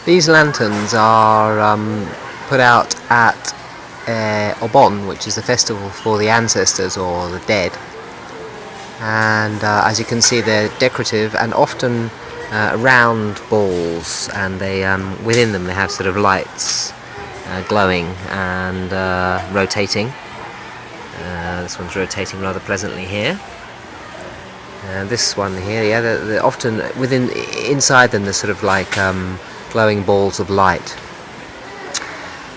These lanterns are put out at Obon, which is the festival for the ancestors or the dead. And as you can see, they're decorative and often round balls, and they within them they have sort of lights glowing and rotating. This one's rotating rather pleasantly here. This one here, yeah, they're often inside them. They're sort of like glowing balls of light,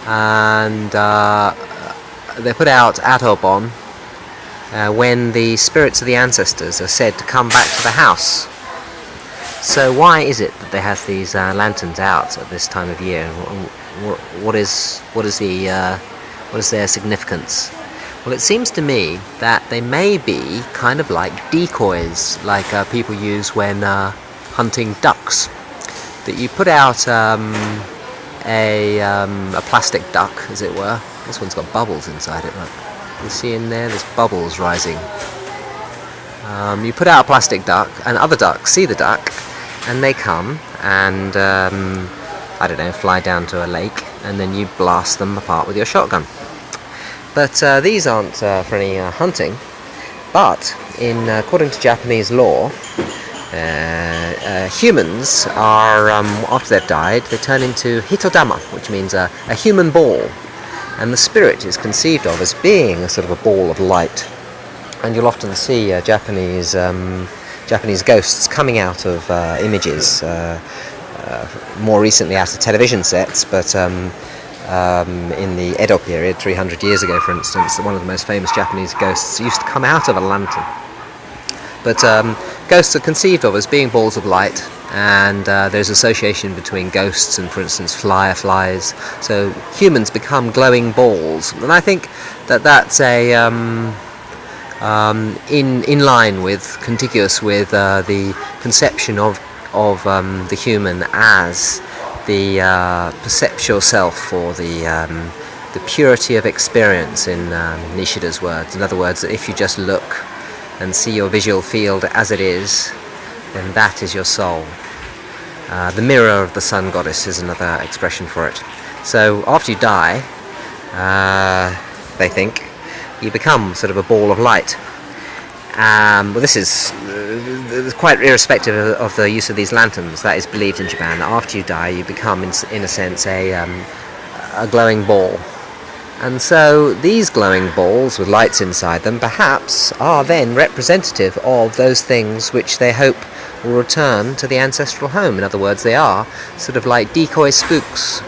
and they're put out at Obon when the spirits of the ancestors are said to come back to the house. So why is it that they have these lanterns out at this time of year? What is their significance? Well, it seems to me that they may be kind of like decoys, like people use when hunting ducks. That you put out a plastic duck, as it were. This one's got bubbles inside it. Look, you see in there, there's bubbles rising. You put out a plastic duck, and other ducks see the duck, and they come and I don't know, fly down to a lake, and then you blast them apart with your shotgun. But these aren't for any hunting, but according to Japanese law, humans are, after they've died, they turn into hitodama, which means a human ball, and the spirit is conceived of as being a sort of a ball of light. And you'll often see Japanese ghosts coming out of images, more recently out of television sets, but in the Edo period, 300 years ago, for instance, one of the most famous Japanese ghosts used to come out of a lantern. But ghosts are conceived of as being balls of light, and there's association between ghosts and, for instance, fireflies. So humans become glowing balls, and I think that that's in line with, contiguous with the conception of the human as the perceptual self, or the purity of experience, in Nishida's words. In other words, if you just look and see your visual field as it is, then that is your soul. The mirror of the sun goddess is another expression for it. So after you die, they think, you become sort of a ball of light. Well, this is quite irrespective of the use of these lanterns. That is believed in Japan, that after you die you become, in a sense, a glowing ball. And so these glowing balls with lights inside them perhaps are then representative of those things which they hope will return to the ancestral home. In other words, they are sort of like decoy spooks